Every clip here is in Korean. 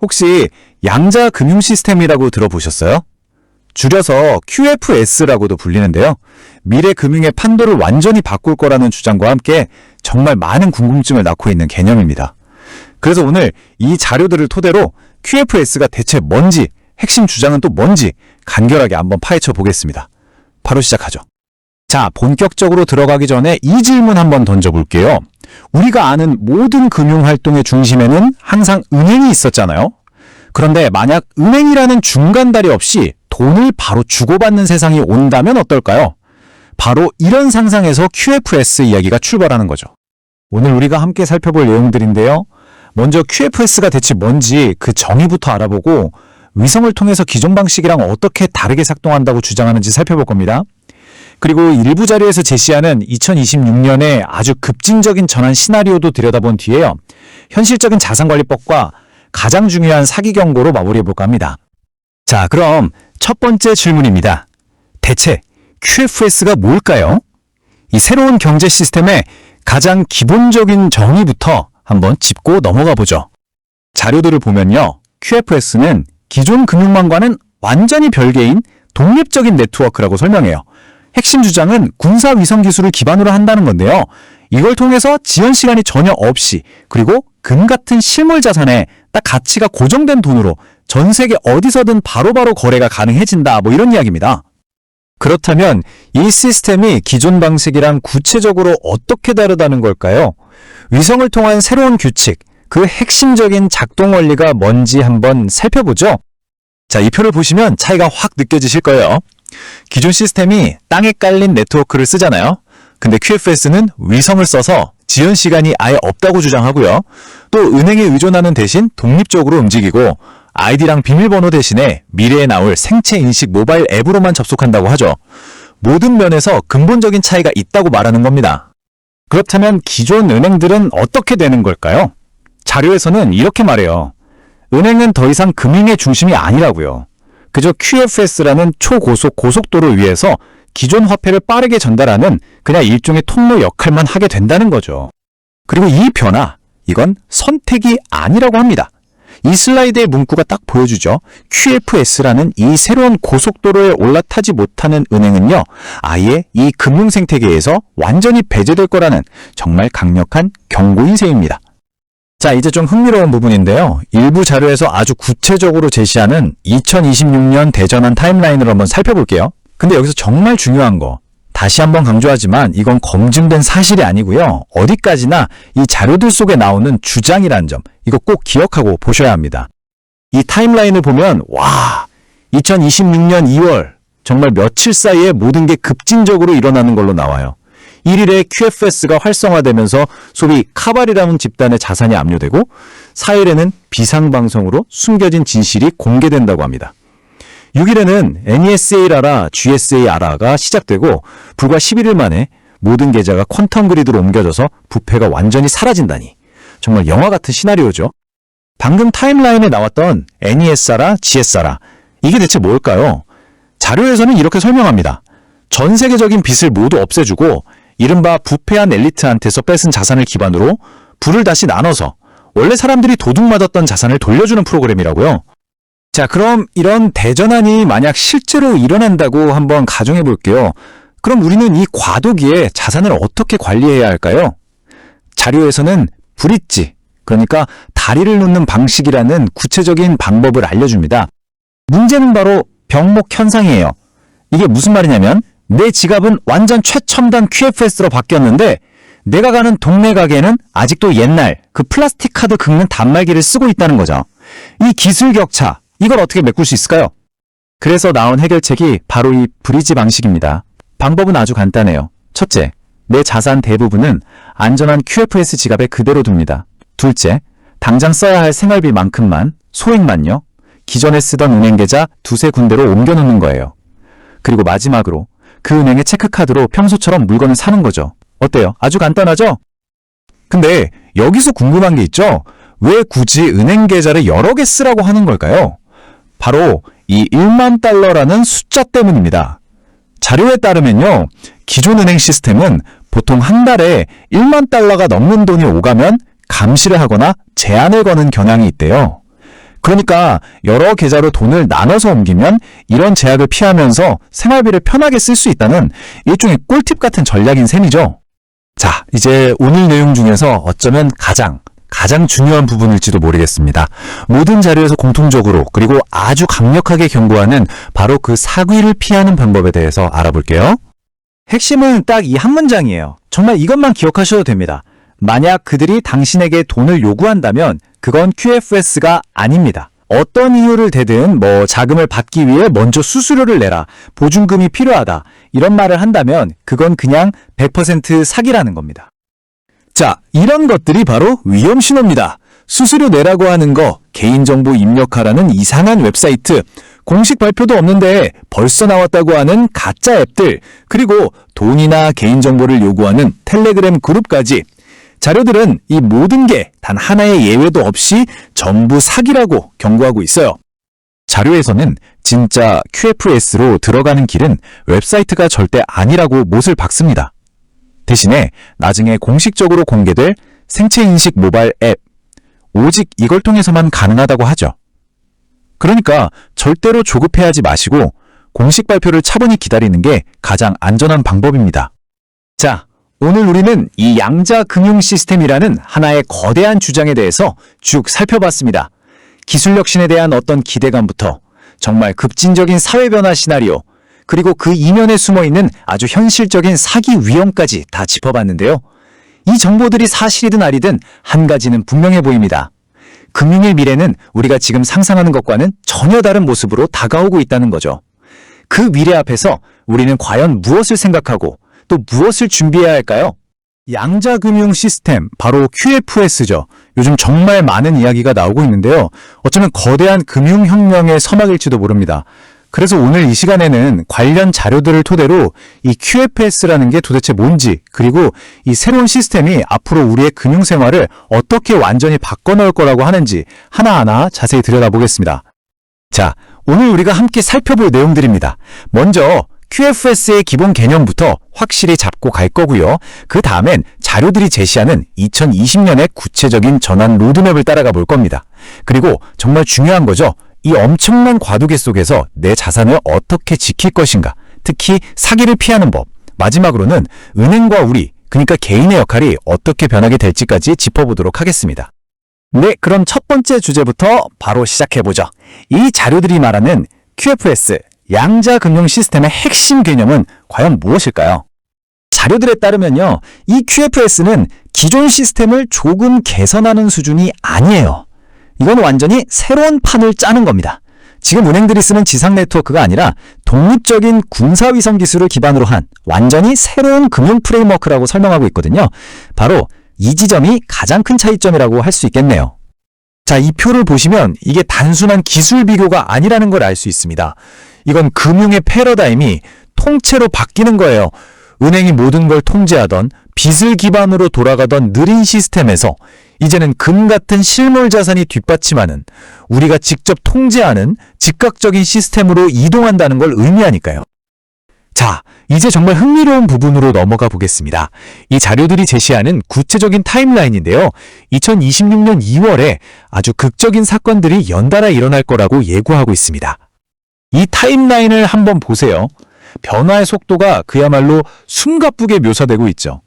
혹시 양자 금융 시스템이라고 들어보셨어요? 줄여서 QFS라고도 불리는데요. 미래 금융의 판도를 완전히 바꿀 거라는 주장과 함께 정말 많은 궁금증을 낳고 있는 개념입니다. 그래서 오늘 이 자료들을 토대로 QFS가 대체 뭔지, 핵심 주장은 또 뭔지 간결하게 한번 파헤쳐 보겠습니다. 바로 시작하죠. 자, 본격적으로 들어가기 전에 이 질문 한번 던져볼게요. 우리가 아는 모든 금융활동의 중심에는 항상 은행이 있었잖아요. 그런데 만약 은행이라는 중간다리 없이 돈을 바로 주고받는 세상이 온다면 어떨까요? 바로 이런 상상에서 QFS 이야기가 출발하는 거죠. 오늘 우리가 함께 살펴볼 내용들인데요. 먼저 QFS가 대체 뭔지 그 정의부터 알아보고 위성을 통해서 기존 방식이랑 어떻게 다르게 작동한다고 주장하는지 살펴볼 겁니다. 그리고 일부 자료에서 제시하는 2026년에 아주 급진적인 전환 시나리오도 들여다본 뒤에요. 현실적인 자산관리법과 가장 중요한 사기 경고로 마무리해볼까 합니다. 자, 그럼 첫 번째 질문입니다. 대체 QFS가 뭘까요? 이 새로운 경제 시스템의 가장 기본적인 정의부터 한번 짚고 넘어가 보죠. 자료들을 보면요. QFS는 기존 금융망과는 완전히 별개인 독립적인 네트워크라고 설명해요. 핵심 주장은 군사 위성 기술을 기반으로 한다는 건데요. 이걸 통해서 지연 시간이 전혀 없이 그리고 금 같은 실물 자산에 딱 가치가 고정된 돈으로 전 세계 어디서든 바로바로 거래가 가능해진다 뭐 이런 이야기입니다. 그렇다면 이 시스템이 기존 방식이랑 구체적으로 어떻게 다르다는 걸까요? 위성을 통한 새로운 규칙, 그 핵심적인 작동 원리가 뭔지 한번 살펴보죠. 자, 이 표를 보시면 차이가 확 느껴지실 거예요. 기존 시스템이 땅에 깔린 네트워크를 쓰잖아요. 근데 QFS는 위성을 써서 지연 시간이 아예 없다고 주장하고요. 또 은행에 의존하는 대신 독립적으로 움직이고 아이디랑 비밀번호 대신에 미래에 나올 생체 인식 모바일 앱으로만 접속한다고 하죠. 모든 면에서 근본적인 차이가 있다고 말하는 겁니다. 그렇다면 기존 은행들은 어떻게 되는 걸까요? 자료에서는 이렇게 말해요. 은행은 더 이상 금융의 중심이 아니라고요. 그저 QFS라는 초고속 고속도를 위해서 기존 화폐를 빠르게 전달하는 그냥 일종의 통로 역할만 하게 된다는 거죠. 그리고 이 변화, 이건 선택이 아니라고 합니다. 이 슬라이드의 문구가 딱 보여주죠. QFS라는 이 새로운 고속도로에 올라타지 못하는 은행은요, 아예 이 금융 생태계에서 완전히 배제될 거라는 정말 강력한 경고인세입니다. 자, 이제 좀 흥미로운 부분인데요. 일부 자료에서 아주 구체적으로 제시하는 2026년 대전환 타임라인을 한번 살펴볼게요. 근데 여기서 정말 중요한 거, 다시 한번 강조하지만 이건 검증된 사실이 아니고요. 어디까지나 이 자료들 속에 나오는 주장이란 점, 이거 꼭 기억하고 보셔야 합니다. 이 타임라인을 보면 와, 2026년 2월 정말 며칠 사이에 모든 게 급진적으로 일어나는 걸로 나와요. 1일에 QFS가 활성화되면서 소위 카발이라는 집단의 자산이 압류되고 4일에는 비상방송으로 숨겨진 진실이 공개된다고 합니다. 6일에는 NESA-라라, GSA-라가 시작되고 불과 11일 만에 모든 계좌가 퀀텀 그리드로 옮겨져서 부패가 완전히 사라진다니. 정말 영화 같은 시나리오죠. 방금 타임라인에 나왔던 NESA-라, GSA-라, 이게 대체 뭘까요? 자료에서는 이렇게 설명합니다. 전 세계적인 빚을 모두 없애주고 이른바 부패한 엘리트한테서 뺏은 자산을 기반으로 부를 다시 나눠서 원래 사람들이 도둑 맞았던 자산을 돌려주는 프로그램이라고요. 자, 그럼 이런 대전환이 만약 실제로 일어난다고 한번 가정해 볼게요. 그럼 우리는 이 과도기에 자산을 어떻게 관리해야 할까요? 자료에서는 브릿지, 그러니까 다리를 놓는 방식이라는 구체적인 방법을 알려줍니다. 문제는 바로 병목 현상이에요. 이게 무슨 말이냐면 내 지갑은 완전 최첨단 QFS로 바뀌었는데 내가 가는 동네 가게는 아직도 옛날 그 플라스틱 카드 긁는 단말기를 쓰고 있다는 거죠. 이 기술 격차, 이걸 어떻게 메꿀 수 있을까요? 그래서 나온 해결책이 바로 이 브리지 방식입니다. 방법은 아주 간단해요. 첫째, 내 자산 대부분은 안전한 QFS 지갑에 그대로 둡니다. 둘째, 당장 써야 할 생활비만큼만, 소액만요. 기존에 쓰던 은행 계좌 두세 군데로 옮겨놓는 거예요. 그리고 마지막으로 그 은행의 체크카드로 평소처럼 물건을 사는 거죠. 어때요? 아주 간단하죠? 근데 여기서 궁금한 게 있죠? 왜 굳이 은행 계좌를 여러 개 쓰라고 하는 걸까요? 바로 이 1만 달러라는 숫자 때문입니다. 자료에 따르면요, 기존 은행 시스템은 보통 한 달에 1만 달러가 넘는 돈이 오가면 감시를 하거나 제한을 거는 경향이 있대요. 그러니까 여러 계좌로 돈을 나눠서 옮기면 이런 제약을 피하면서 생활비를 편하게 쓸 수 있다는 일종의 꿀팁 같은 전략인 셈이죠. 자, 이제 오늘 내용 중에서 어쩌면 가장 중요한 부분일지도 모르겠습니다. 모든 자료에서 공통적으로 그리고 아주 강력하게 경고하는 바로 그 사기를 피하는 방법에 대해서 알아볼게요. 핵심은 딱 이 한 문장이에요. 정말 이것만 기억하셔도 됩니다. 만약 그들이 당신에게 돈을 요구한다면 그건 QFS가 아닙니다. 어떤 이유를 대든 자금을 받기 위해 먼저 수수료를 내라, 보증금이 필요하다 이런 말을 한다면 그건 그냥 100% 사기라는 겁니다. 자, 이런 것들이 바로 위험 신호입니다. 수수료 내라고 하는 거, 개인정보 입력하라는 이상한 웹사이트, 공식 발표도 없는데 벌써 나왔다고 하는 가짜 앱들, 그리고 돈이나 개인정보를 요구하는 텔레그램 그룹까지 자료들은 이 모든 게 단 하나의 예외도 없이 전부 사기라고 경고하고 있어요. 자료에서는 진짜 QFS로 들어가는 길은 웹사이트가 절대 아니라고 못을 박습니다. 대신에 나중에 공식적으로 공개될 생체인식 모바일 앱, 오직 이걸 통해서만 가능하다고 하죠. 그러니까 절대로 조급해하지 마시고 공식 발표를 차분히 기다리는 게 가장 안전한 방법입니다. 자, 오늘 우리는 이 양자 금융 시스템이라는 하나의 거대한 주장에 대해서 쭉 살펴봤습니다. 기술 혁신에 대한 어떤 기대감부터 정말 급진적인 사회 변화 시나리오, 그리고 그 이면에 숨어있는 아주 현실적인 사기 위험까지 다 짚어봤는데요. 이 정보들이 사실이든 아니든 한 가지는 분명해 보입니다. 금융의 미래는 우리가 지금 상상하는 것과는 전혀 다른 모습으로 다가오고 있다는 거죠. 그 미래 앞에서 우리는 과연 무엇을 생각하고 또 무엇을 준비해야 할까요? 양자금융 시스템, 바로 QFS죠. 요즘 정말 많은 이야기가 나오고 있는데요. 어쩌면 거대한 금융혁명의 서막일지도 모릅니다. 그래서 오늘 이 시간에는 관련 자료들을 토대로 이 QFS라는 게 도대체 뭔지, 그리고 이 새로운 시스템이 앞으로 우리의 금융생활을 어떻게 완전히 바꿔놓을 거라고 하는지 하나하나 자세히 들여다보겠습니다. 자, 오늘 우리가 함께 살펴볼 내용들입니다. 먼저 QFS의 기본 개념부터 확실히 잡고 갈 거고요. 그 다음엔 자료들이 제시하는 2020년의 구체적인 전환 로드맵을 따라가 볼 겁니다. 그리고 정말 중요한 거죠. 이 엄청난 과도기 속에서 내 자산을 어떻게 지킬 것인가, 특히 사기를 피하는 법, 마지막으로는 은행과 우리, 그러니까 개인의 역할이 어떻게 변하게 될지까지 짚어보도록 하겠습니다. 네, 그럼 첫 번째 주제부터 바로 시작해보죠. 이 자료들이 말하는 QFS, 양자금융 시스템의 핵심 개념은 과연 무엇일까요? 자료들에 따르면요, 이 QFS는 기존 시스템을 조금 개선하는 수준이 아니에요. 이건 완전히 새로운 판을 짜는 겁니다. 지금 은행들이 쓰는 지상 네트워크가 아니라 독립적인 군사위성 기술을 기반으로 한 완전히 새로운 금융 프레임워크라고 설명하고 있거든요. 바로 이 지점이 가장 큰 차이점이라고 할 수 있겠네요. 자, 이 표를 보시면 이게 단순한 기술 비교가 아니라는 걸 알 수 있습니다. 이건 금융의 패러다임이 통째로 바뀌는 거예요. 은행이 모든 걸 통제하던 빚을 기반으로 돌아가던 느린 시스템에서 이제는 금 같은 실물 자산이 뒷받침하는, 우리가 직접 통제하는 즉각적인 시스템으로 이동한다는 걸 의미하니까요. 자, 이제 정말 흥미로운 부분으로 넘어가 보겠습니다. 이 자료들이 제시하는 구체적인 타임라인인데요. 2026년 2월에 아주 극적인 사건들이 연달아 일어날 거라고 예고하고 있습니다. 이 타임라인을 한번 보세요. 변화의 속도가 그야말로 숨가쁘게 묘사되고 있죠.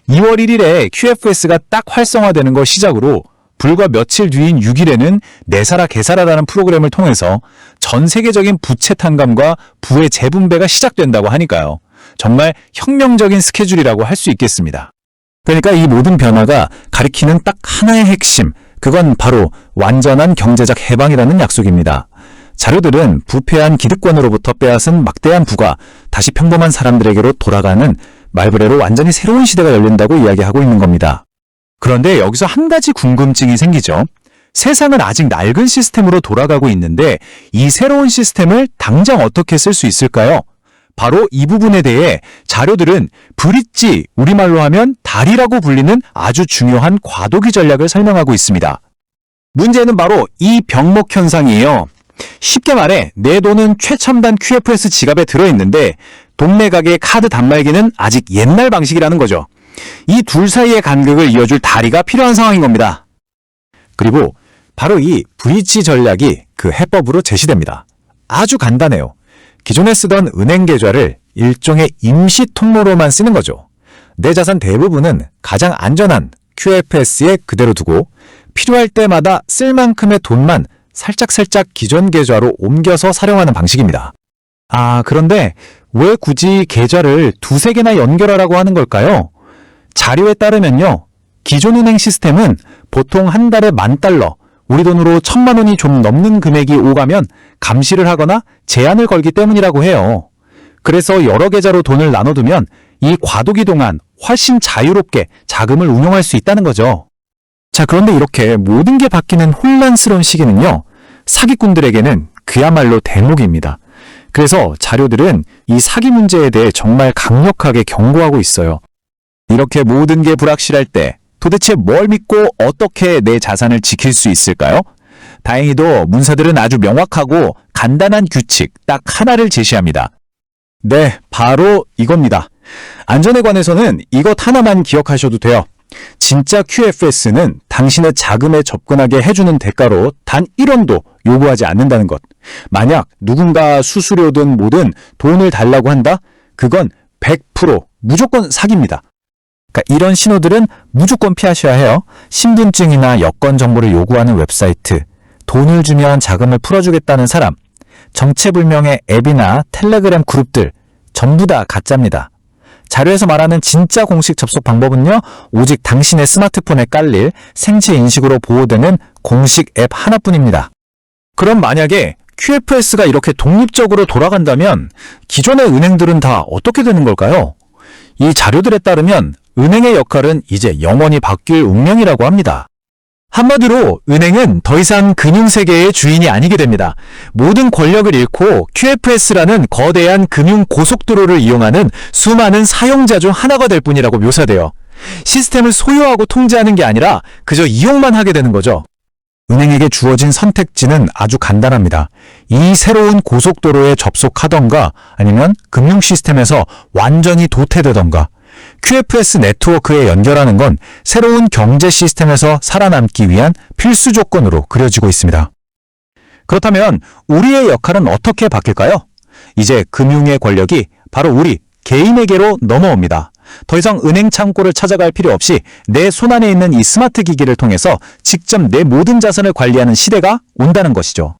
2월 1일에 QFS가 딱 활성화되는 걸 시작으로 불과 며칠 뒤인 6일에는 내사라 개사라라는 프로그램을 통해서 전 세계적인 부채 탕감과 부의 재분배가 시작된다고 하니까요. 정말 혁명적인 스케줄이라고 할 수 있겠습니다. 그러니까 이 모든 변화가 가리키는 딱 하나의 핵심, 그건 바로 완전한 경제적 해방이라는 약속입니다. 자료들은 부패한 기득권으로부터 빼앗은 막대한 부가 다시 평범한 사람들에게로 돌아가는 말브레로 완전히 새로운 시대가 열린다고 이야기하고 있는 겁니다. 그런데 여기서 한 가지 궁금증이 생기죠. 세상은 아직 낡은 시스템으로 돌아가고 있는데 이 새로운 시스템을 당장 어떻게 쓸 수 있을까요? 바로 이 부분에 대해 자료들은 브릿지, 우리말로 하면 다리라고 불리는 아주 중요한 과도기 전략을 설명하고 있습니다. 문제는 바로 이 병목 현상이에요. 쉽게 말해 내 돈은 최첨단 QFS 지갑에 들어있는데 동네 가게 카드 단말기는 아직 옛날 방식이라는 거죠. 이 둘 사이의 간극을 이어줄 다리가 필요한 상황인 겁니다. 그리고 바로 이 브릿지 전략이 그 해법으로 제시됩니다. 아주 간단해요. 기존에 쓰던 은행 계좌를 일종의 임시 통로로만 쓰는 거죠. 내 자산 대부분은 가장 안전한 QFS에 그대로 두고 필요할 때마다 쓸 만큼의 돈만 살짝살짝 기존 계좌로 옮겨서 사용하는 방식입니다. 그런데 왜 굳이 계좌를 두세 개나 연결하라고 하는 걸까요? 자료에 따르면요. 기존 은행 시스템은 보통 한 달에 $10,000, 우리 돈으로 1,000만 원이 좀 넘는 금액이 오가면 감시를 하거나 제한을 걸기 때문이라고 해요. 그래서 여러 계좌로 돈을 나눠두면 이 과도기 동안 훨씬 자유롭게 자금을 운용할 수 있다는 거죠. 자, 그런데 이렇게 모든 게 바뀌는 혼란스러운 시기는요. 사기꾼들에게는 그야말로 대목입니다. 그래서 자료들은 이 사기 문제에 대해 정말 강력하게 경고하고 있어요. 이렇게 모든 게 불확실할 때 도대체 뭘 믿고 어떻게 내 자산을 지킬 수 있을까요? 다행히도 문서들은 아주 명확하고 간단한 규칙 딱 하나를 제시합니다. 네, 바로 이겁니다. 안전에 관해서는 이것 하나만 기억하셔도 돼요. 진짜 QFS는 당신의 자금에 접근하게 해주는 대가로 단 1원도 요구하지 않는다는 것. 만약 누군가 수수료든 뭐든 돈을 달라고 한다? 그건 100% 무조건 사기입니다. 그러니까 이런 신호들은 무조건 피하셔야 해요. 신분증이나 여권 정보를 요구하는 웹사이트, 돈을 주면 자금을 풀어주겠다는 사람, 정체불명의 앱이나 텔레그램 그룹들 전부 다 가짜입니다. 자료에서 말하는 진짜 공식 접속 방법은요, 오직 당신의 스마트폰에 깔릴 생체 인식으로 보호되는 공식 앱 하나뿐입니다. 그럼 만약에 QFS가 이렇게 독립적으로 돌아간다면 기존의 은행들은 다 어떻게 되는 걸까요? 이 자료들에 따르면 은행의 역할은 이제 영원히 바뀔 운명이라고 합니다. 한마디로 은행은 더 이상 금융세계의 주인이 아니게 됩니다. 모든 권력을 잃고 QFS라는 거대한 금융 고속도로를 이용하는 수많은 사용자 중 하나가 될 뿐이라고 묘사돼요. 시스템을 소유하고 통제하는 게 아니라 그저 이용만 하게 되는 거죠. 은행에게 주어진 선택지는 아주 간단합니다. 이 새로운 고속도로에 접속하던가 아니면 금융 시스템에서 완전히 도태되던가. QFS 네트워크에 연결하는 건 새로운 경제 시스템에서 살아남기 위한 필수 조건으로 그려지고 있습니다. 그렇다면 우리의 역할은 어떻게 바뀔까요? 이제 금융의 권력이 바로 우리 개인에게로 넘어옵니다. 더 이상 은행 창고를 찾아갈 필요 없이 내 손안에 있는 이 스마트 기기를 통해서 직접 내 모든 자산을 관리하는 시대가 온다는 것이죠.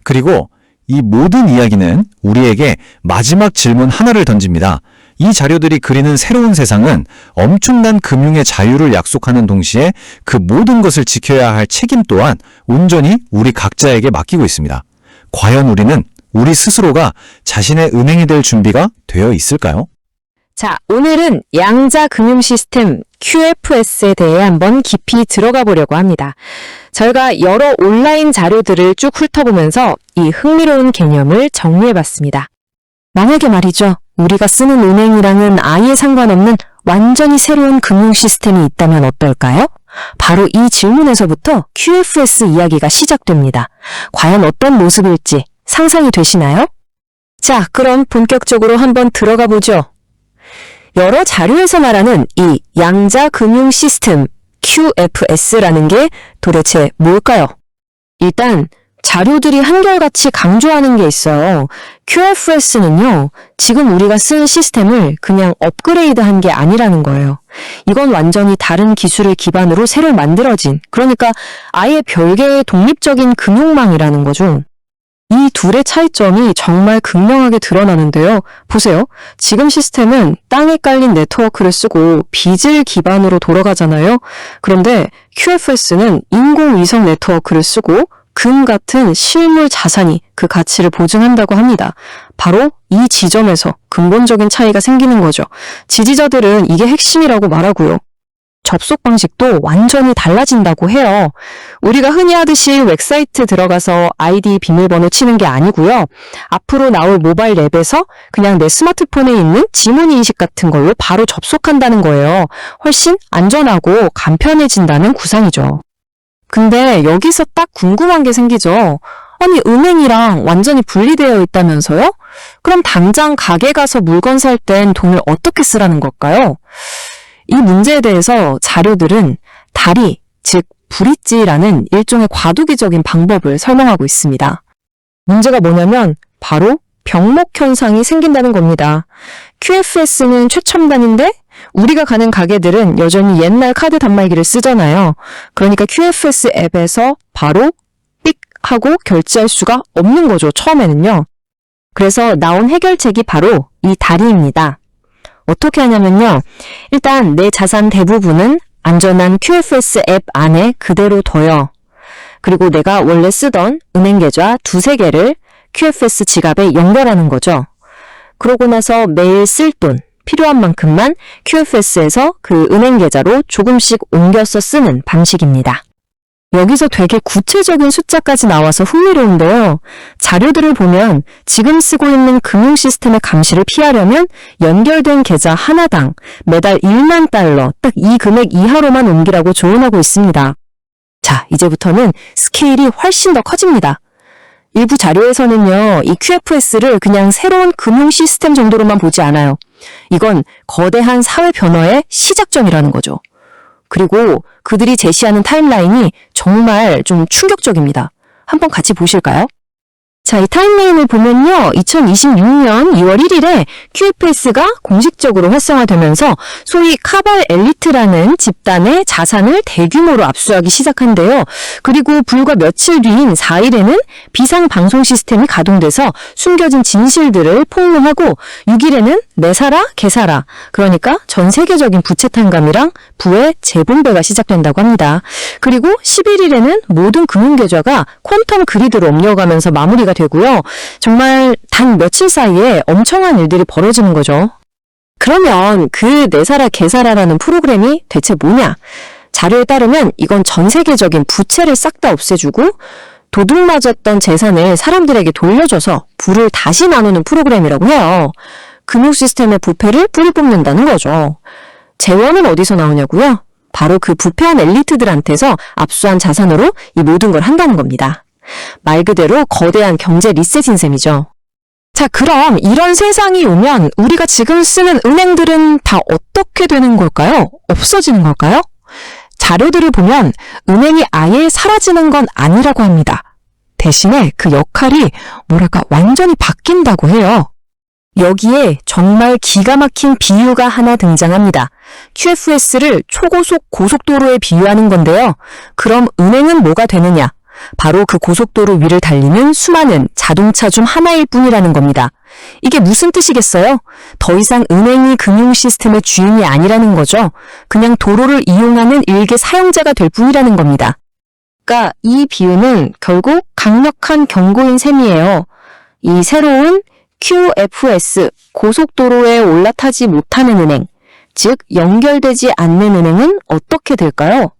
그리고 이 모든 이야기는 우리에게 마지막 질문 하나를 던집니다. 이 자료들이 그리는 새로운 세상은 엄청난 금융의 자유를 약속하는 동시에 그 모든 것을 지켜야 할 책임 또한 온전히 우리 각자에게 맡기고 있습니다. 과연 우리는 우리 스스로가 자신의 은행이 될 준비가 되어 있을까요? 자, 오늘은 양자 금융 시스템 QFS에 대해 한번 깊이 들어가 보려고 합니다. 저희가 여러 온라인 자료들을 쭉 훑어보면서 이 흥미로운 개념을 정리해봤습니다. 만약에 말이죠, 우리가 쓰는 은행이랑은 아예 상관없는 완전히 새로운 금융 시스템이 있다면 어떨까요? 바로 이 질문에서부터 QFS 이야기가 시작됩니다. 과연 어떤 모습일지 상상이 되시나요? 자, 그럼 본격적으로 한번 들어가 보죠. 여러 자료에서 말하는 이 양자 금융 시스템 QFS라는 게 도대체 뭘까요? 일단 자료들이 한결같이 강조하는 게 있어요. QFS는요, 지금 우리가 쓰는 시스템을 그냥 업그레이드한 게 아니라는 거예요. 이건 완전히 다른 기술을 기반으로 새로 만들어진, 그러니까 아예 별개의 독립적인 금융망이라는 거죠. 이 둘의 차이점이 정말 극명하게 드러나는데요. 보세요. 지금 시스템은 땅에 깔린 네트워크를 쓰고 빚을 기반으로 돌아가잖아요. 그런데 QFS는 인공위성 네트워크를 쓰고 금 같은 실물 자산이 그 가치를 보증한다고 합니다. 바로 이 지점에서 근본적인 차이가 생기는 거죠. 지지자들은 이게 핵심이라고 말하고요. 접속 방식도 완전히 달라진다고 해요. 우리가 흔히 하듯이 웹사이트 들어가서 아이디 비밀번호 치는 게 아니고요. 앞으로 나올 모바일 앱에서 그냥 내 스마트폰에 있는 지문인식 같은 걸로 바로 접속한다는 거예요. 훨씬 안전하고 간편해진다는 구상이죠. 근데 여기서 딱 궁금한 게 생기죠. 아니, 은행이랑 완전히 분리되어 있다면서요? 그럼 당장 가게 가서 물건 살 땐 돈을 어떻게 쓰라는 걸까요? 이 문제에 대해서 자료들은 다리, 즉 브릿지라는 일종의 과도기적인 방법을 설명하고 있습니다. 문제가 뭐냐면 바로 병목 현상이 생긴다는 겁니다. QFS는 최첨단인데 우리가 가는 가게들은 여전히 옛날 카드 단말기를 쓰잖아요. 그러니까 QFS 앱에서 바로 삑 하고 결제할 수가 없는 거죠. 처음에는요. 그래서 나온 해결책이 바로 이 다리입니다. 어떻게 하냐면요. 일단 내 자산 대부분은 안전한 QFS 앱 안에 그대로 둬요. 그리고 내가 원래 쓰던 은행 계좌 2-3개를 QFS 지갑에 연결하는 거죠. 그러고 나서 매일 쓸 돈, 필요한 만큼만 QFS에서 그 은행 계좌로 조금씩 옮겨서 쓰는 방식입니다. 여기서 되게 구체적인 숫자까지 나와서 흥미로운데요. 자료들을 보면 지금 쓰고 있는 금융 시스템의 감시를 피하려면 연결된 계좌 하나당 매달 1만 달러, 딱 이 금액 이하로만 옮기라고 조언하고 있습니다. 자, 이제부터는 스케일이 훨씬 더 커집니다. 일부 자료에서는요, 이 QFS를 그냥 새로운 금융 시스템 정도로만 보지 않아요. 이건 거대한 사회 변화의 시작점이라는 거죠. 그리고 그들이 제시하는 타임라인이 정말 좀 충격적입니다. 한번 같이 보실까요? 자, 이 타임라인을 보면요. 2026년 2월 1일에 QFS가 공식적으로 활성화되면서 소위 카발 엘리트라는 집단의 자산을 대규모로 압수하기 시작한대요. 그리고 불과 며칠 뒤인 4일에는 비상 방송 시스템이 가동돼서 숨겨진 진실들을 폭로하고 6일에는 내사라 개사라, 그러니까 전 세계적인 부채 탕감이랑 부의 재분배가 시작된다고 합니다. 그리고 11일에는 모든 금융계좌가 퀀텀 그리드로 옮겨가면서 마무리가 되고요. 정말 단 며칠 사이에 엄청난 일들이 벌어지는 거죠. 그러면 그 내사라 개사라라는 프로그램이 대체 뭐냐? 자료에 따르면 이건 전 세계적인 부채를 싹 다 없애주고 도둑 맞았던 재산을 사람들에게 돌려줘서 부를 다시 나누는 프로그램이라고 해요. 금융 시스템의 부패를 뿌리 뽑는다는 거죠. 재원은 어디서 나오냐고요? 바로 그 부패한 엘리트들한테서 압수한 자산으로 이 모든 걸 한다는 겁니다. 말 그대로 거대한 경제 리셋인 셈이죠. 자, 그럼 이런 세상이 오면 우리가 지금 쓰는 은행들은 다 어떻게 되는 걸까요? 없어지는 걸까요? 자료들을 보면 은행이 아예 사라지는 건 아니라고 합니다. 대신에 그 역할이 완전히 바뀐다고 해요. 여기에 정말 기가 막힌 비유가 하나 등장합니다. QFS를 초고속 고속도로에 비유하는 건데요. 그럼 은행은 뭐가 되느냐? 바로 그 고속도로 위를 달리는 수많은 자동차 중 하나일 뿐이라는 겁니다. 이게 무슨 뜻이겠어요? 더 이상 은행이 금융 시스템의 주인이 아니라는 거죠. 그냥 도로를 이용하는 일개 사용자가 될 뿐이라는 겁니다. 그러니까 이 비유는 결국 강력한 경고인 셈이에요. 이 새로운 QFS, 고속도로에 올라타지 못하는 은행, 즉 연결되지 않는 은행은 어떻게 될까요?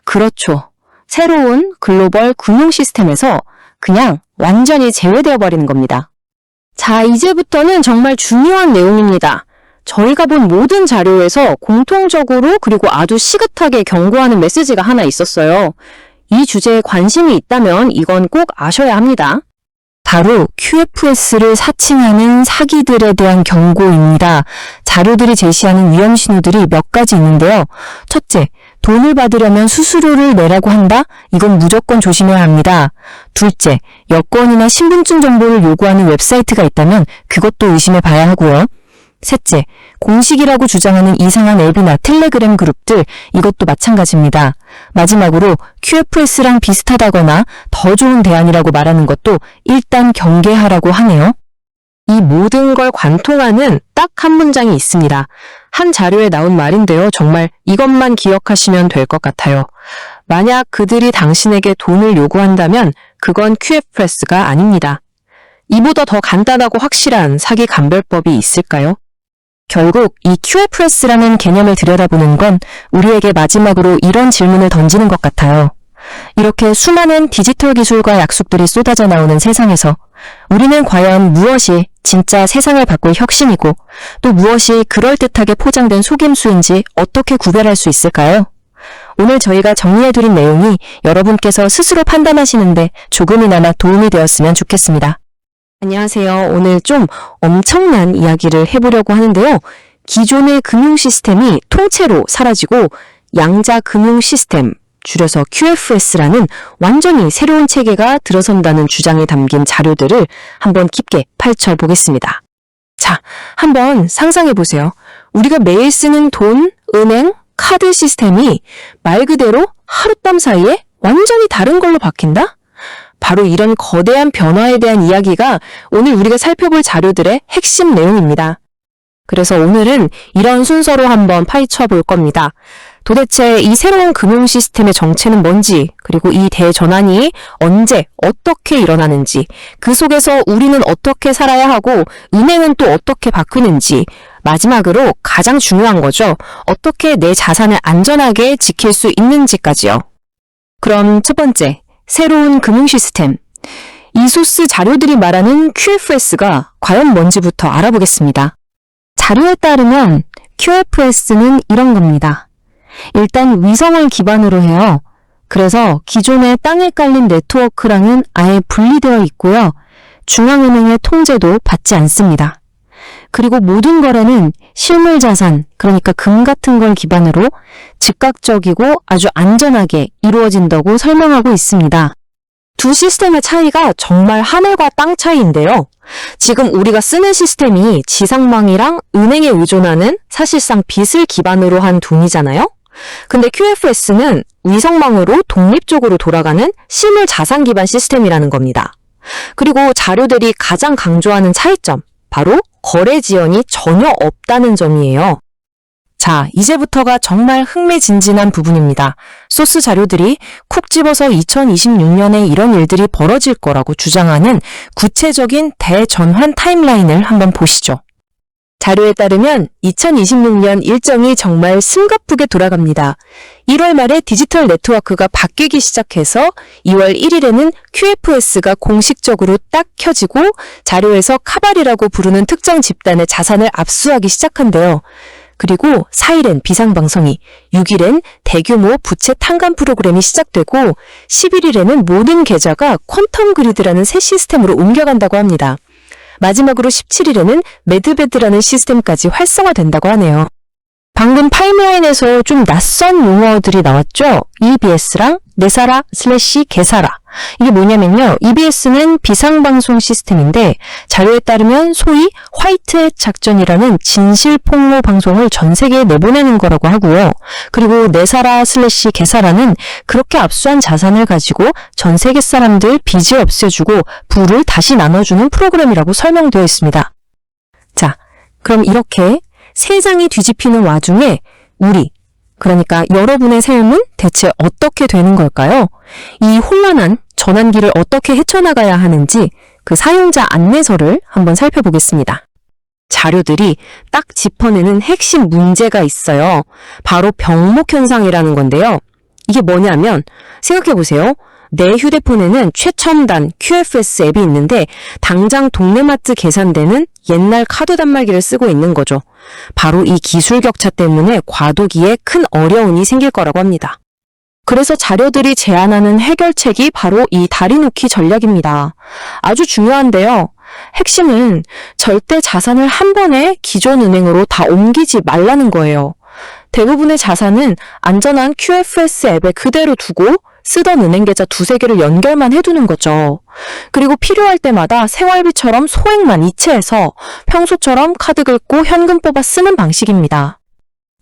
그렇죠. 새로운 글로벌 금융 시스템에서 그냥 완전히 제외되어 버리는 겁니다. 자, 이제부터는 정말 중요한 내용입니다. 저희가 본 모든 자료에서 공통적으로 그리고 아주 시긋하게 경고하는 메시지가 하나 있었어요. 이 주제에 관심이 있다면 이건 꼭 아셔야 합니다. 바로 QFS를 사칭하는 사기들에 대한 경고입니다. 자료들이 제시하는 위험 신호들이 몇 가지 있는데요. 첫째, 돈을 받으려면 수수료를 내라고 한다? 이건 무조건 조심해야 합니다. 둘째, 여권이나 신분증 정보를 요구하는 웹사이트가 있다면 그것도 의심해 봐야 하고요. 셋째, 공식이라고 주장하는 이상한 앱이나 텔레그램 그룹들, 이것도 마찬가지입니다. 마지막으로 QFS랑 비슷하다거나 더 좋은 대안이라고 말하는 것도 일단 경계하라고 하네요. 이 모든 걸 관통하는 딱 한 문장이 있습니다. 한 자료에 나온 말인데요. 정말 이것만 기억하시면 될 것 같아요. 만약 그들이 당신에게 돈을 요구한다면 그건 QFS가 아닙니다. 이보다 더 간단하고 확실한 사기 감별법이 있을까요? 결국 이 QFS라는 개념을 들여다보는 건 우리에게 마지막으로 이런 질문을 던지는 것 같아요. 이렇게 수많은 디지털 기술과 약속들이 쏟아져 나오는 세상에서 우리는 과연 무엇이 진짜 세상을 바꿀 혁신이고 또 무엇이 그럴듯하게 포장된 속임수인지 어떻게 구별할 수 있을까요? 오늘 저희가 정리해드린 내용이 여러분께서 스스로 판단하시는데 조금이나마 도움이 되었으면 좋겠습니다. 안녕하세요. 오늘 좀 엄청난 이야기를 해보려고 하는데요. 기존의 금융 시스템이 통째로 사라지고 양자 금융 시스템, 줄여서 QFS라는 완전히 새로운 체계가 들어선다는 주장에 담긴 자료들을 한번 깊게 파헤쳐보겠습니다. 자, 한번 상상해보세요. 우리가 매일 쓰는 돈, 은행, 카드 시스템이 말 그대로 하룻밤 사이에 완전히 다른 걸로 바뀐다? 바로 이런 거대한 변화에 대한 이야기가 오늘 우리가 살펴볼 자료들의 핵심 내용입니다. 그래서 오늘은 이런 순서로 한번 파헤쳐 볼 겁니다. 도대체 이 새로운 금융 시스템의 정체는 뭔지, 그리고 이 대전환이 언제, 어떻게 일어나는지, 그 속에서 우리는 어떻게 살아야 하고, 은행은 또 어떻게 바뀌는지, 마지막으로 가장 중요한 거죠. 어떻게 내 자산을 안전하게 지킬 수 있는지까지요. 그럼 첫 번째, 새로운 금융 시스템. 이 소스 자료들이 말하는 QFS가 과연 뭔지부터 알아보겠습니다. 자료에 따르면 QFS는 이런 겁니다. 일단 위성을 기반으로 해요. 그래서 기존의 땅에 깔린 네트워크랑은 아예 분리되어 있고요. 중앙은행의 통제도 받지 않습니다. 그리고 모든 거래는 실물 자산, 그러니까 금 같은 걸 기반으로 즉각적이고 아주 안전하게 이루어진다고 설명하고 있습니다. 두 시스템의 차이가 정말 하늘과 땅 차이인데요. 지금 우리가 쓰는 시스템이 지상망이랑 은행에 의존하는 사실상 빚을 기반으로 한 돈이잖아요. 근데 QFS는 위성망으로 독립적으로 돌아가는 실물 자산 기반 시스템이라는 겁니다. 그리고 자료들이 가장 강조하는 차이점, 바로 거래 지연이 전혀 없다는 점이에요. 자, 이제부터가 정말 흥미진진한 부분입니다. 소스 자료들이 콕 집어서 2026년에 이런 일들이 벌어질 거라고 주장하는 구체적인 대전환 타임라인을 한번 보시죠. 자료에 따르면 2026년 일정이 정말 숨가쁘게 돌아갑니다. 1월 말에 디지털 네트워크가 바뀌기 시작해서 2월 1일에는 QFS가 공식적으로 딱 켜지고 자료에서 카발이라고 부르는 특정 집단의 자산을 압수하기 시작한대요. 그리고 4일엔 비상방송이, 6일엔 대규모 부채 탕감 프로그램이 시작되고 11일에는 모든 계좌가 퀀텀 그리드라는 새 시스템으로 옮겨간다고 합니다. 마지막으로 17일에는 매드베드라는 시스템까지 활성화된다고 하네요. 방금 타임라인에서 좀 낯선 용어들이 나왔죠? EBS랑 내사라/개사라. 이게 뭐냐면요. EBS는 비상방송 시스템인데 자료에 따르면 소위 화이트햇 작전이라는 진실폭로 방송을 전 세계에 내보내는 거라고 하고요. 그리고 내사라/개사라는 그렇게 압수한 자산을 가지고 전 세계 사람들 빚을 없애주고 부를 다시 나눠주는 프로그램이라고 설명되어 있습니다. 자, 그럼 이렇게 세상이 뒤집히는 와중에 우리, 그러니까 여러분의 삶은 대체 어떻게 되는 걸까요? 이 혼란한 전환기를 어떻게 헤쳐나가야 하는지 그 사용자 안내서를 한번 살펴보겠습니다. 자료들이 딱 짚어내는 핵심 문제가 있어요. 바로 병목 현상이라는 건데요. 이게 뭐냐면 생각해보세요. 내 휴대폰에는 최첨단 QFS 앱이 있는데 당장 동네마트 계산대는 옛날 카드 단말기를 쓰고 있는 거죠. 바로 이 기술 격차 때문에 과도기에 큰 어려움이 생길 거라고 합니다. 그래서 자료들이 제안하는 해결책이 바로 이 다리 놓기 전략입니다. 아주 중요한데요. 핵심은 절대 자산을 한 번에 기존 은행으로 다 옮기지 말라는 거예요. 대부분의 자산은 안전한 QFS 앱에 그대로 두고 쓰던 은행 계좌 두세 개를 연결만 해두는 거죠. 그리고 필요할 때마다 생활비처럼 소액만 이체해서 평소처럼 카드 긁고 현금 뽑아 쓰는 방식입니다.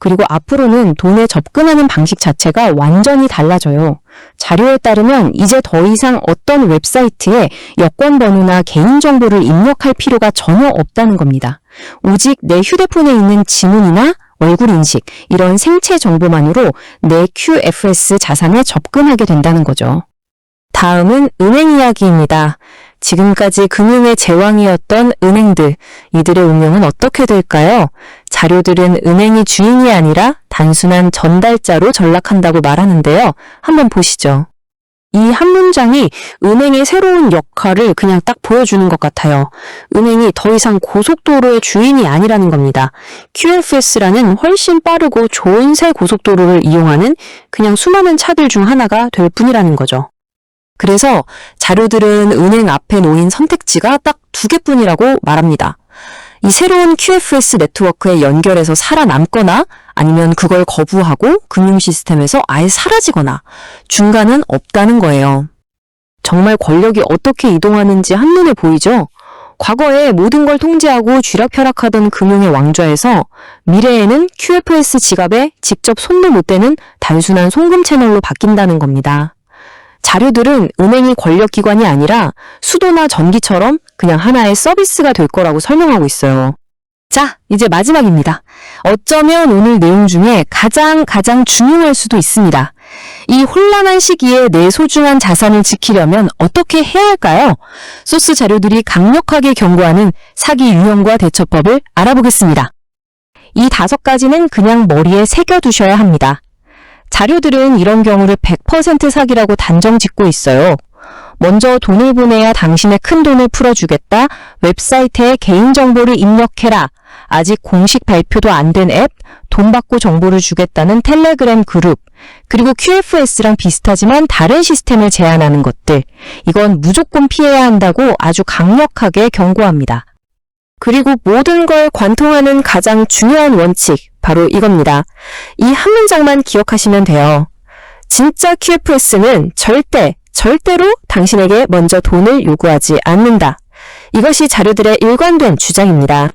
그리고 앞으로는 돈에 접근하는 방식 자체가 완전히 달라져요. 자료에 따르면 이제 더 이상 어떤 웹사이트에 여권 번호나 개인정보를 입력할 필요가 전혀 없다는 겁니다. 오직 내 휴대폰에 있는 지문이나 얼굴 인식, 이런 생체 정보만으로 내 QFS 자산에 접근하게 된다는 거죠. 다음은 은행 이야기입니다. 지금까지 금융의 제왕이었던 은행들, 이들의 운명은 어떻게 될까요? 자료들은 은행이 주인이 아니라 단순한 전달자로 전락한다고 말하는데요. 한번 보시죠. 이 한 문장이 은행의 새로운 역할을 그냥 딱 보여주는 것 같아요. 은행이 더 이상 고속도로의 주인이 아니라는 겁니다. QFS라는 훨씬 빠르고 좋은 새 고속도로를 이용하는 그냥 수많은 차들 중 하나가 될 뿐이라는 거죠. 그래서 자료들은 은행 앞에 놓인 선택지가 딱 두 개뿐이라고 말합니다. 이 새로운 QFS 네트워크에 연결해서 살아남거나 아니면 그걸 거부하고 금융 시스템에서 아예 사라지거나 중간은 없다는 거예요. 정말 권력이 어떻게 이동하는지 한눈에 보이죠? 과거에 모든 걸 통제하고 쥐락펴락하던 금융의 왕좌에서 미래에는 QFS 지갑에 직접 손도 못 대는 단순한 송금 채널로 바뀐다는 겁니다. 자료들은 은행이 권력기관이 아니라 수도나 전기처럼 그냥 하나의 서비스가 될 거라고 설명하고 있어요. 자, 이제 마지막입니다. 어쩌면 오늘 내용 중에 가장 중요할 수도 있습니다. 이 혼란한 시기에 내 소중한 자산을 지키려면 어떻게 해야 할까요? 소스 자료들이 강력하게 경고하는 사기 유형과 대처법을 알아보겠습니다. 이 5가지는 그냥 머리에 새겨두셔야 합니다. 자료들은 이런 경우를 100% 사기라고 단정 짓고 있어요. 먼저 돈을 보내야 당신의 큰돈을 풀어주겠다, 웹사이트에 개인정보를 입력해라, 아직 공식 발표도 안 된 앱, 돈 받고 정보를 주겠다는 텔레그램 그룹, 그리고 QFS랑 비슷하지만 다른 시스템을 제안하는 것들, 이건 무조건 피해야 한다고 아주 강력하게 경고합니다. 그리고 모든 걸 관통하는 가장 중요한 원칙, 바로 이겁니다. 이 한 문장만 기억하시면 돼요. 진짜 QFS는 절대로 당신에게 먼저 돈을 요구하지 않는다. 이것이 자료들의 일관된 주장입니다.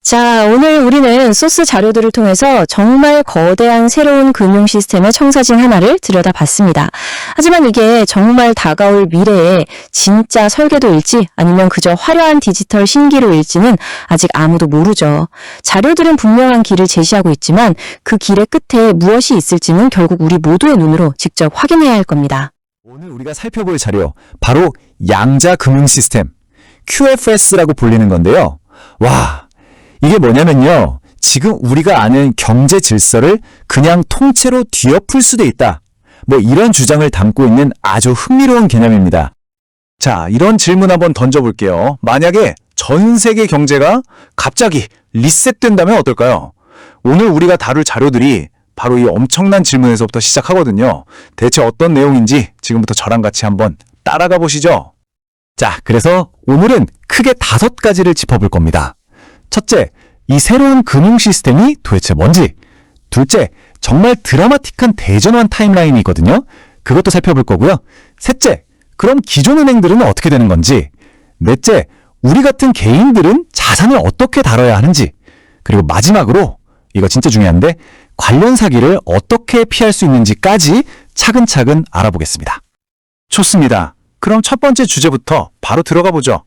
자, 오늘 우리는 소스 자료들을 통해서 정말 거대한 새로운 금융 시스템의 청사진 하나를 들여다봤습니다. 하지만 이게 정말 다가올 미래에 진짜 설계도일지 아니면 그저 화려한 디지털 신기루일지는 아직 아무도 모르죠. 자료들은 분명한 길을 제시하고 있지만 그 길의 끝에 무엇이 있을지는 결국 우리 모두의 눈으로 직접 확인해야 할 겁니다. 오늘 우리가 살펴볼 자료, 바로 양자 금융 시스템, QFS라고 불리는 건데요. 와, 이게 뭐냐면요. 지금 우리가 아는 경제 질서를 그냥 통째로 뒤엎을 수도 있다. 뭐 이런 주장을 담고 있는 아주 흥미로운 개념입니다. 자, 이런 질문 한번 던져볼게요. 만약에 전 세계 경제가 갑자기 리셋된다면 어떨까요? 오늘 우리가 다룰 자료들이 바로 이 엄청난 질문에서부터 시작하거든요. 대체 어떤 내용인지 지금부터 저랑 같이 한번 따라가 보시죠. 자, 그래서 오늘은 크게 5가지를 짚어볼 겁니다. 첫째, 이 새로운 금융 시스템이 도대체 뭔지. 둘째, 정말 드라마틱한 대전환 타임라인이거든요. 그것도 살펴볼 거고요. 셋째, 그럼 기존 은행들은 어떻게 되는 건지. 넷째, 우리 같은 개인들은 자산을 어떻게 다뤄야 하는지. 그리고 마지막으로, 이거 진짜 중요한데, 관련 사기를 어떻게 피할 수 있는지까지 차근차근 알아보겠습니다. 좋습니다. 그럼 첫 번째 주제부터 바로 들어가 보죠.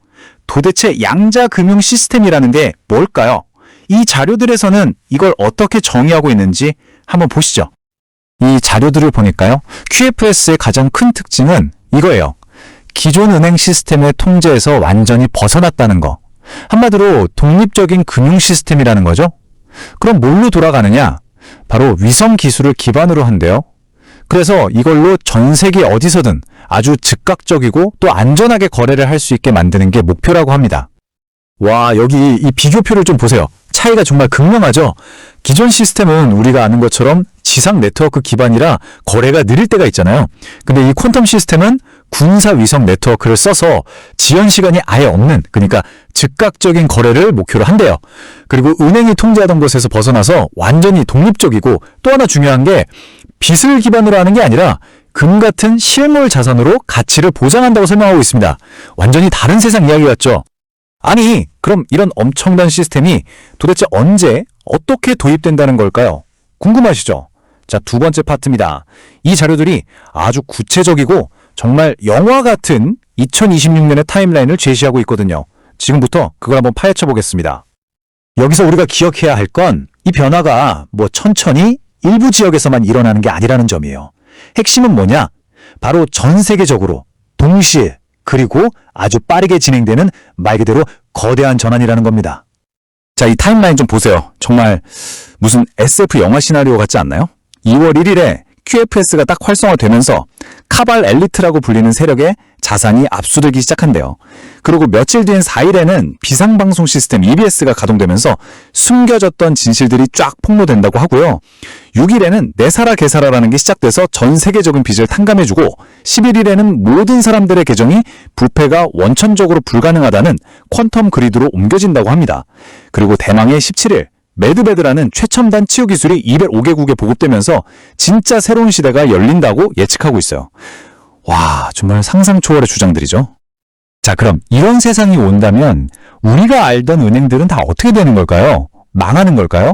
도대체 양자 금융 시스템이라는 게 뭘까요? 이 자료들에서는 이걸 어떻게 정의하고 있는지 한번 보시죠. 이 자료들을 보니까요. QFS의 가장 큰 특징은 이거예요. 기존 은행 시스템의 통제에서 완전히 벗어났다는 거. 한마디로 독립적인 금융 시스템이라는 거죠. 그럼 뭘로 돌아가느냐? 바로 위성 기술을 기반으로 한대요. 그래서 이걸로 전 세계 어디서든 아주 즉각적이고 또 안전하게 거래를 할 수 있게 만드는 게 목표라고 합니다. 와, 여기 이 비교표를 좀 보세요. 차이가 정말 극명하죠? 기존 시스템은 우리가 아는 것처럼 지상 네트워크 기반이라 거래가 느릴 때가 있잖아요. 근데 이 퀀텀 시스템은 군사 위성 네트워크를 써서 지연 시간이 아예 없는, 그러니까 즉각적인 거래를 목표로 한대요. 그리고 은행이 통제하던 것에서 벗어나서 완전히 독립적이고, 또 하나 중요한 게 빚을 기반으로 하는 게 아니라 금 같은 실물 자산으로 가치를 보장한다고 설명하고 있습니다. 완전히 다른 세상 이야기 같죠? 아니, 그럼 이런 엄청난 시스템이 도대체 언제 어떻게 도입된다는 걸까요? 궁금하시죠? 자, 두 번째 파트입니다. 이 자료들이 아주 구체적이고 정말 영화 같은 2026년의 타임라인을 제시하고 있거든요. 지금부터 그걸 한번 파헤쳐 보겠습니다. 여기서 우리가 기억해야 할 건 이 변화가 뭐 천천히 일부 지역에서만 일어나는 게 아니라는 점이에요. 핵심은 뭐냐? 바로 전 세계적으로 동시에 그리고 아주 빠르게 진행되는 말 그대로 거대한 전환이라는 겁니다. 자, 이 타임라인 좀 보세요. 정말 무슨 SF 영화 시나리오 같지 않나요? 2월 1일에 QFS가 딱 활성화되면서 카발 엘리트라고 불리는 세력의 자산이 압수되기 시작한대요. 그리고 며칠 뒤인 4일에는 비상방송 시스템 EBS가 가동되면서 숨겨졌던 진실들이 쫙 폭로된다고 하고요. 6일에는 내사라 개사라라는 게 시작돼서 전 세계적인 빚을 탕감해주고 11일에는 모든 사람들의 계정이 부패가 원천적으로 불가능하다는 퀀텀 그리드로 옮겨진다고 합니다. 그리고 대망의 17일 매드베드라는 최첨단 치유 기술이 205개국에 보급되면서 진짜 새로운 시대가 열린다고 예측하고 있어요. 와, 정말 상상 초월의 주장들이죠. 자, 그럼 이런 세상이 온다면 우리가 알던 은행들은 다 어떻게 되는 걸까요? 망하는 걸까요?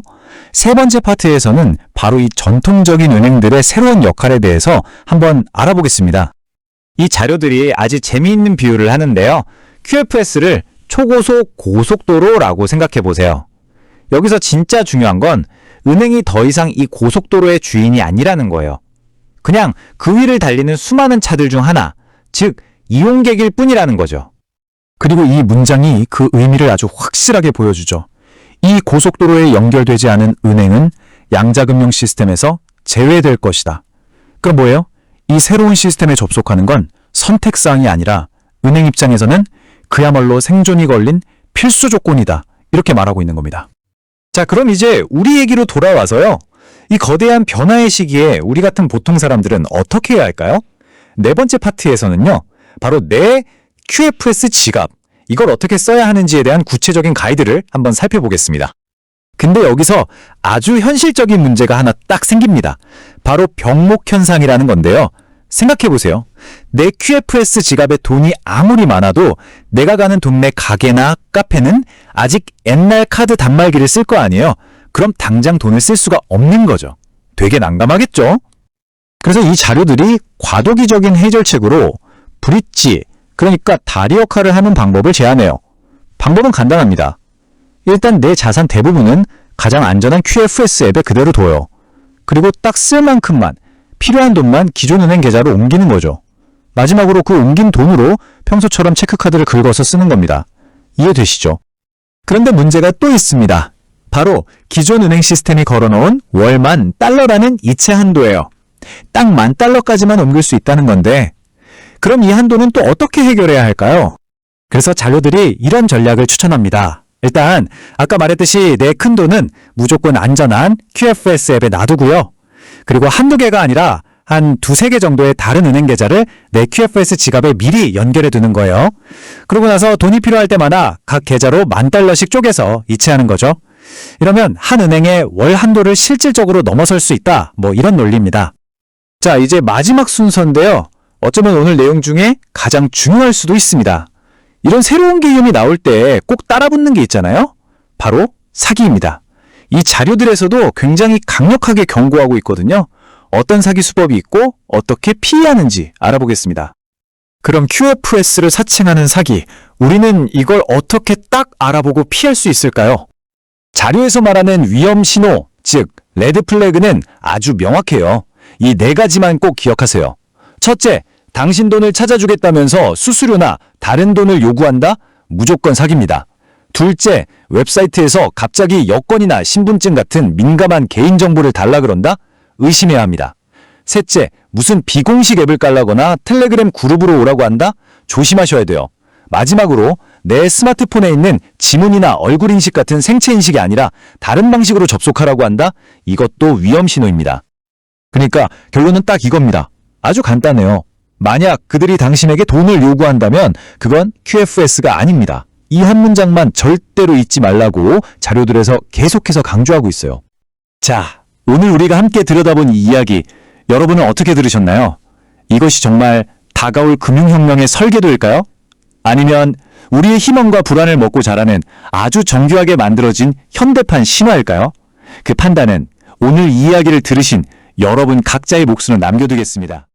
세 번째 파트에서는 바로 이 전통적인 은행들의 새로운 역할에 대해서 한번 알아보겠습니다. 이 자료들이 아주 재미있는 비유를 하는데요. QFS를 초고속 고속도로라고 생각해 보세요. 여기서 진짜 중요한 건 은행이 더 이상 이 고속도로의 주인이 아니라는 거예요. 그냥 그 위를 달리는 수많은 차들 중 하나, 즉 이용객일 뿐이라는 거죠. 그리고 이 문장이 그 의미를 아주 확실하게 보여주죠. 이 고속도로에 연결되지 않은 은행은 양자금융 시스템에서 제외될 것이다. 그럼 뭐예요? 이 새로운 시스템에 접속하는 건 선택사항이 아니라 은행 입장에서는 그야말로 생존이 걸린 필수 조건이다. 이렇게 말하고 있는 겁니다. 자, 그럼 이제 우리 얘기로 돌아와서요. 이 거대한 변화의 시기에 우리 같은 보통 사람들은 어떻게 해야 할까요? 네 번째 파트에서는요. 바로 내 QFS 지갑, 이걸 어떻게 써야 하는지에 대한 구체적인 가이드를 한번 살펴보겠습니다. 근데 여기서 아주 현실적인 문제가 하나 딱 생깁니다. 바로 병목 현상이라는 건데요. 생각해보세요. 내 QFS 지갑에 돈이 아무리 많아도 내가 가는 동네 가게나 카페는 아직 옛날 카드 단말기를 쓸 거 아니에요. 그럼 당장 돈을 쓸 수가 없는 거죠. 되게 난감하겠죠? 그래서 이 자료들이 과도기적인 해결책으로 브릿지, 그러니까 다리 역할을 하는 방법을 제안해요. 방법은 간단합니다. 일단 내 자산 대부분은 가장 안전한 QFS 앱에 그대로 둬요. 그리고 딱 쓸 만큼만, 필요한 돈만 기존 은행 계좌로 옮기는 거죠. 마지막으로 그 옮긴 돈으로 평소처럼 체크카드를 긁어서 쓰는 겁니다. 이해되시죠? 그런데 문제가 또 있습니다. 바로 기존 은행 시스템이 걸어놓은 월 10,000달러라는 이체 한도예요. 딱 10,000달러까지만 옮길 수 있다는 건데 그럼 이 한도는 또 어떻게 해결해야 할까요? 그래서 자료들이 이런 전략을 추천합니다. 일단 아까 말했듯이 내 큰 돈은 무조건 안전한 QFS 앱에 놔두고요. 그리고 한두 개가 아니라 한 두세 개 정도의 다른 은행 계좌를 내 QFS 지갑에 미리 연결해 두는 거예요. 그러고 나서 돈이 필요할 때마다 각 계좌로 10,000달러씩 쪼개서 이체하는 거죠. 이러면 한 은행의 월 한도를 실질적으로 넘어설 수 있다. 뭐 이런 논리입니다. 자, 이제 마지막 순서인데요. 어쩌면 오늘 내용 중에 가장 중요할 수도 있습니다. 이런 새로운 개념이 나올 때 꼭 따라붙는 게 있잖아요. 바로 사기입니다. 이 자료들에서도 굉장히 강력하게 경고하고 있거든요. 어떤 사기 수법이 있고 어떻게 피하는지 알아보겠습니다. 그럼 QFS를 사칭하는 사기, 우리는 이걸 어떻게 딱 알아보고 피할 수 있을까요? 자료에서 말하는 위험 신호, 즉 레드 플래그는 아주 명확해요. 이 네 가지만 꼭 기억하세요. 첫째, 당신 돈을 찾아주겠다면서 수수료나 다른 돈을 요구한다? 무조건 사기입니다. 둘째, 웹사이트에서 갑자기 여권이나 신분증 같은 민감한 개인정보를 달라 그런다? 의심해야 합니다. 셋째, 무슨 비공식 앱을 깔라거나 텔레그램 그룹으로 오라고 한다? 조심하셔야 돼요. 마지막으로 내 스마트폰에 있는 지문이나 얼굴 인식 같은 생체 인식이 아니라 다른 방식으로 접속하라고 한다? 이것도 위험 신호입니다. 그러니까 결론은 딱 이겁니다. 아주 간단해요. 만약 그들이 당신에게 돈을 요구한다면 그건 QFS가 아닙니다. 이 한 문장만 절대로 잊지 말라고 자료들에서 계속해서 강조하고 있어요. 자, 오늘 우리가 함께 들여다본 이 이야기, 여러분은 어떻게 들으셨나요? 이것이 정말 다가올 금융혁명의 설계도일까요? 아니면 우리의 희망과 불안을 먹고 자라는 아주 정교하게 만들어진 현대판 신화일까요? 그 판단은 오늘 이 이야기를 들으신 여러분 각자의 몫으로 남겨두겠습니다.